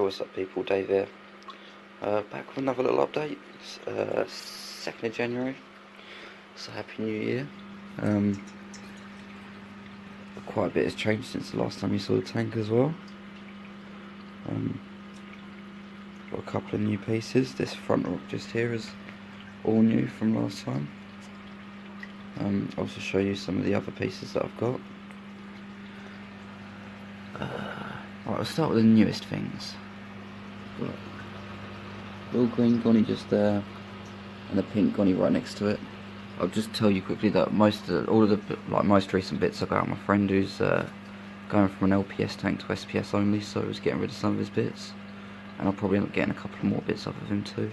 What's up people, Dave here. Back with another little update. It's 2nd of January, so Happy New Year. Quite a bit has changed since the last time you saw the tank as well. Got a couple of new pieces. This front rock just here is all new from last time. I'll also show you some of the other pieces that I've got. Right, I'll start with the newest things. Got a little green gonny just there, and a pink gonny right next to it. I'll just tell you quickly that most recent bits I got out of my friend who's going from an LPS tank to SPS only, so I was getting rid of some of his bits, and I'll probably end up getting a couple more bits off of him too.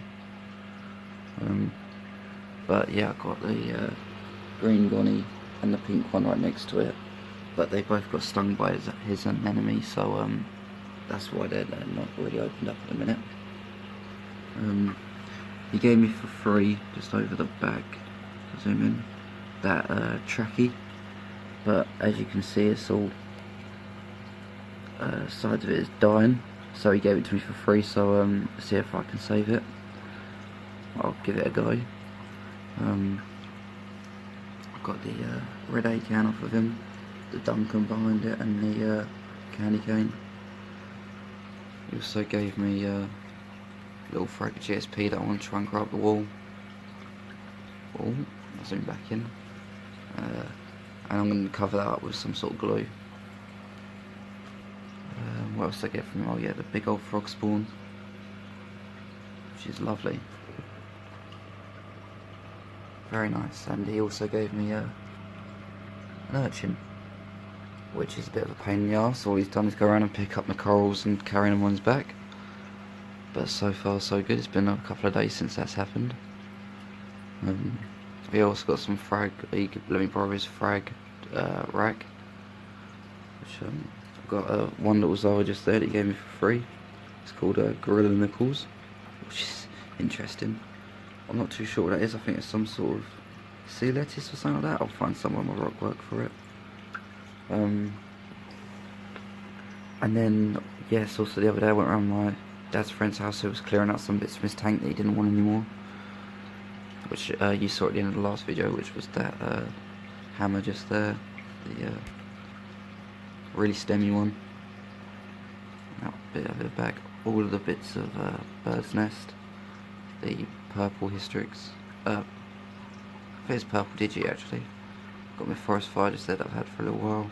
But yeah, I got the green gonny and the pink one right next to it, but they both got stung by his anemone, so that's why they're not really opened up at the minute. He gave me for free, just over the back, zoom in, that trachea, but as you can see it's all sides of it is dying, so he gave it to me for free, so see if I can save it. I'll give it a go. I've got the red A can off of him, the Duncan behind it, and the candy cane. He also gave me a little frag GSP that I want to try and grab the wall. I'll zoom back in. And I'm going to cover that up with some sort of glue. What else did I get from him? Oh yeah, the big old frog spawn, which is lovely. Very nice. And he also gave me an urchin, which is a bit of a pain in the arse. All he's done is go around and pick up the corals and carry them on his back. But so far so good. It's been a couple of days since that's happened. We also got some frag. He let me borrow his frag rack, which I've got one little Zara just there that he gave me for free. It's called Gorilla Nickels, which is interesting. I'm not too sure what that is. I think it's some sort of sea lettuce or something like that. I'll find somewhere on my rock work for it. And then, yes, also the other day I went around my dad's friend's house who was clearing out some bits from his tank that he didn't want anymore, which you saw at the end of the last video, which was that hammer just there, the really stemmy one. That bit of it back, all of the bits of bird's nest, the purple hystrix, I think it's purple digi actually, got my forest fire just there that I've had for a little while,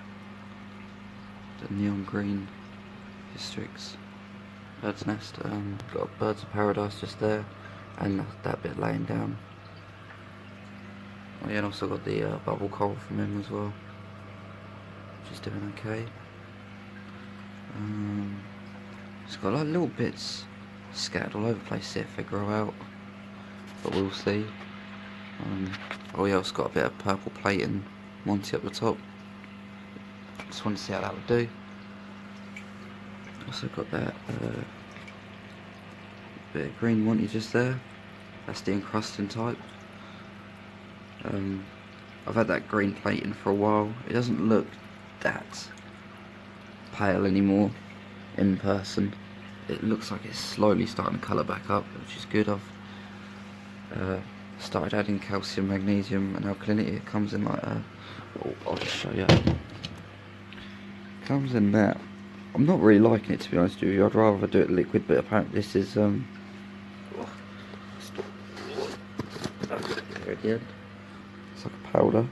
the neon green hystrix, bird's nest, got birds of paradise just there, and that bit laying down. Oh yeah, and also got the bubble coral from him as well, which is doing okay. It's got like little bits scattered all over the place, see if they grow out, but we'll see. Oh yeah, it's got a bit of purple plating Monty up the top. Just wanted to see how that would do. Also got that bit of green Monty just there. That's the encrusting type. I've had that green plating for a while. It doesn't look that pale anymore in person. It looks like it's slowly starting to colour back up, which is good. I've started adding calcium, magnesium and alkalinity. It comes in like I'll just show you. It comes in that. I'm not really liking it, to be honest with you. I'd rather do it liquid, but apparently this is there at the end. It's like a powder,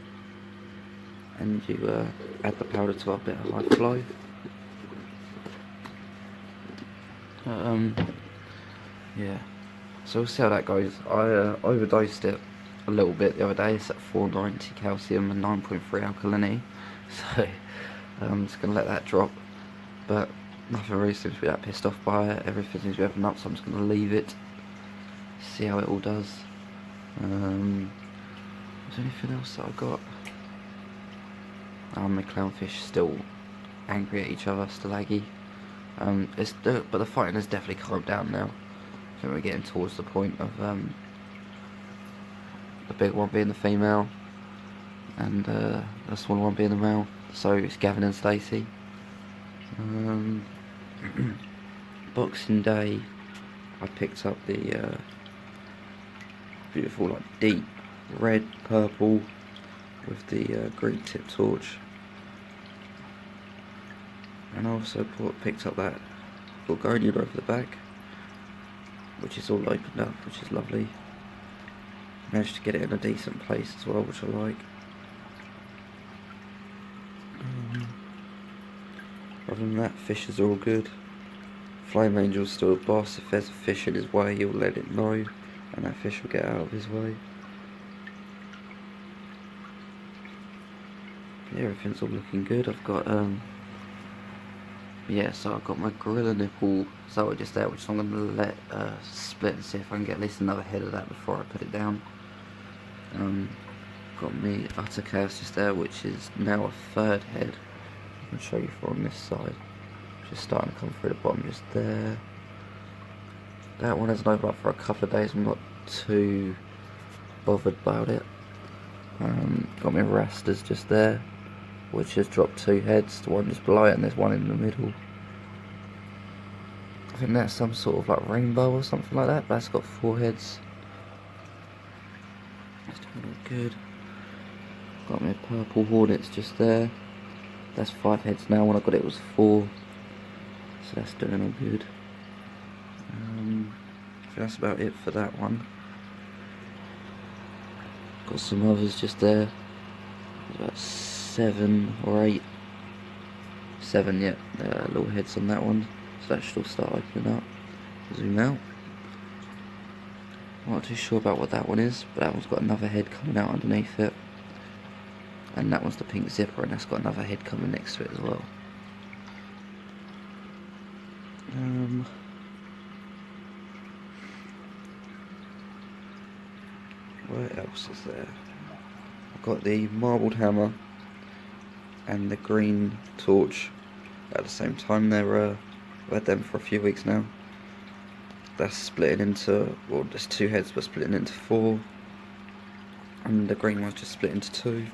and you add the powder to a bit of high flow. Yeah, so we'll see how that goes. I overdosed it a little bit the other day. It's at 490 calcium and 9.3 alkalinity, so I'm just going to let that drop, but nothing really seems to be that pissed off by it. Everything seems to be open up, so I'm just going to leave it, see how it all does. Is there anything else that I got? My clownfish still angry at each other, still aggy. But the fighting has definitely calmed down now. I think we're getting towards the point of the big one being the female and the small one being the male. So it's Gavin and Stacey. Boxing Day, I picked up the beautiful, like, deep red purple with the green tip torch, and I also picked up that Gorgonia over the back, which is all opened up, which is lovely. Managed to get it in a decent place as well, which I like. Other than that, fishes are all good. Flame Angel's still a boss. If there's a fish in his way, he'll let it know, and that fish will get out of his way. Yeah, everything's all looking good. I've got yeah, so I've got my gorilla nipple zoa just there, which I'm going to let split and see if I can get at least another head of that before I put it down. Got me utter chaos just there, which is now a third head. I can show you from this side. Just starting to come through the bottom just there. That one hasn't opened up for a couple of days. I'm not too bothered about it. Got my wrasse just there, which has dropped 2 heads. The one just below it, and there's one in the middle. I think that's some sort of like rainbow or something like that. But that's got 4 heads. That's doing all good. Got my purple hornets just there. That's 5 heads now. When I got it, it was 4. So that's doing all good. So that's about it for that one. Got some others just there. There's about 7 or 8. 7, yeah. Little heads on that one. So that should all start opening up. Zoom out. I'm not too sure about what that one is, but that one's got another head coming out underneath it. And that one's the pink zipper, and that's got another head coming next to it as well. What else is there? I've got the marbled hammer and the green torch at the same time. I've had them for a few weeks now. That's splitting into, well, there's 2 heads but splitting into 4, and the green one's just split into 2.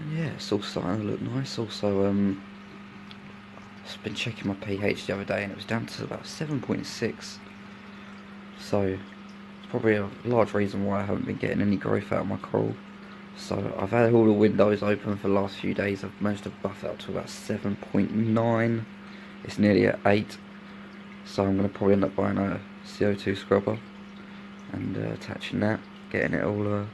And yeah, it's all starting to look nice. Also, I've been checking my pH the other day, and it was down to about 7.6. So it's probably a large reason why I haven't been getting any growth out of my coral. So I've had all the windows open for the last few days. I've managed to buff it up to about 7.9. It's nearly at 8. So I'm going to probably end up buying a CO2 scrubber and attaching that, getting it all,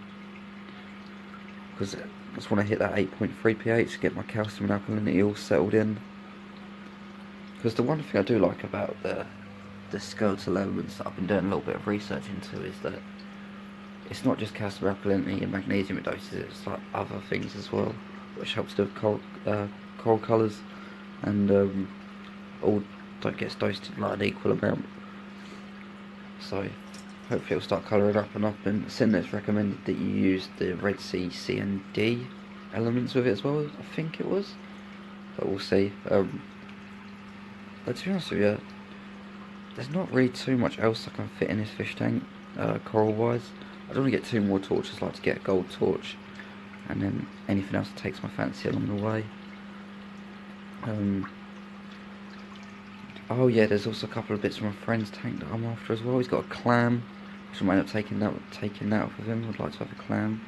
because I just want to hit that 8.3 pH, get my calcium and alkalinity all settled in. Because the one thing I do like about the skeletal elements that I've been doing a little bit of research into is that it's not just calcium, alkalinity and magnesium it doses, it's like other things as well, which helps with coral colours, and all gets dosed in like an equal amount. So hopefully it'll start colouring up, and I've been seeing that it's recommended that you use the Red Sea C and D elements with it as well, I think it was, but we'll see. But to be honest with you, there's not really too much else I can fit in this fish tank, coral wise. I don't want to get 2 more torches. I'd like to get a gold torch, and then anything else that takes my fancy along the way. Oh yeah, there's also a couple of bits from my friend's tank that I'm after as well. He's got a clam, which I might end up taking that off of him. I'd like to have a clam.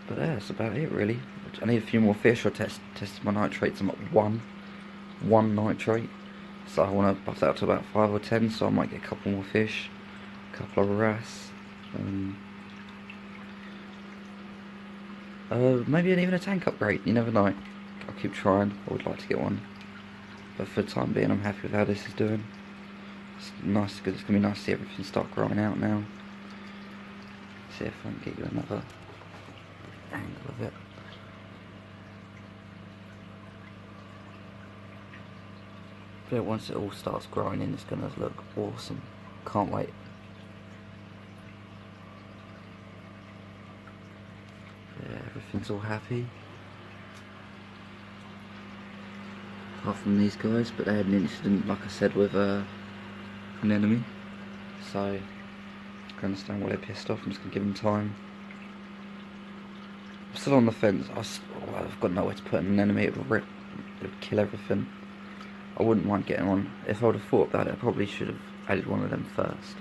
But yeah, that's about it really. I need a few more fish. I tested my nitrates. I'm at 1 nitrate. So I want to buff that up to about 5 or 10. So I might get a couple more fish, a couple of wrasse. Maybe even a tank upgrade. You never know. I'll keep trying. I would like to get one, but for the time being, I'm happy with how this is doing. It's nice, because it's gonna be nice to see everything start growing out now. See if I can get you another angle of it. But once it all starts growing in, it's gonna look awesome. Can't wait. Yeah, everything's all happy. Apart from these guys, but they had an incident, like I said, with an enemy. So I can understand why they're pissed off. I'm just gonna give them time. I'm still on the fence. I've got nowhere to put an enemy. It would kill everything. I wouldn't mind getting one. If I would have thought about it, I probably should have added one of them first.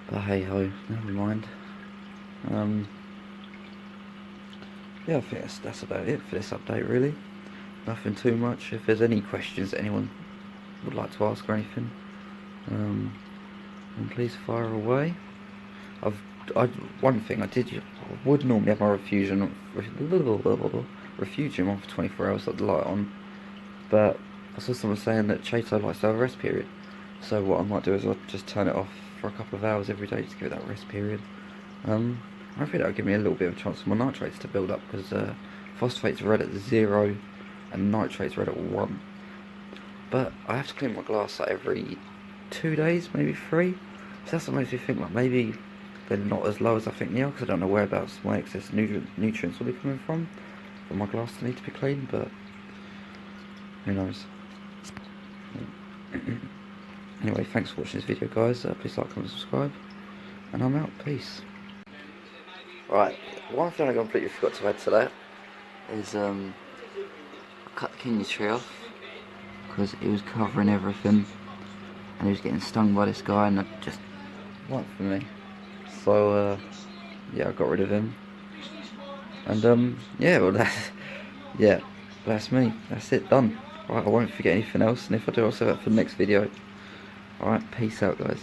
But hey ho, never mind. Yeah, I think that's about it for this update really. Nothing too much. If there's any questions that anyone would like to ask or anything, then please fire away. One thing I would normally have my refugium on for 24 hours with the light on, but I saw someone saying that Chato likes to have a rest period. So what I might do is I'll just turn it off for a couple of hours every day to give it that rest period. I think that'll give me a little bit of a chance for my nitrates to build up, because phosphate's red at 0 and nitrate's red at 1. But I have to clean my glass like every 2 days, maybe 3. So that's what makes me think like maybe they're not as low as I think they are, because I don't know whereabouts my excess nutrients will be coming from for my glass to need to be cleaned, but who knows. Anyway, thanks for watching this video guys, please like, comment, subscribe, and I'm out, peace. Right, one thing I completely forgot to add to that is I cut the kidney tree off because it was covering everything and he was getting stung by this guy, and that just wasn't for me. So yeah, I got rid of him, and yeah, well that's me. That's it, done. Right, I won't forget anything else, and if I do, I'll save that for the next video. Alright, peace out guys.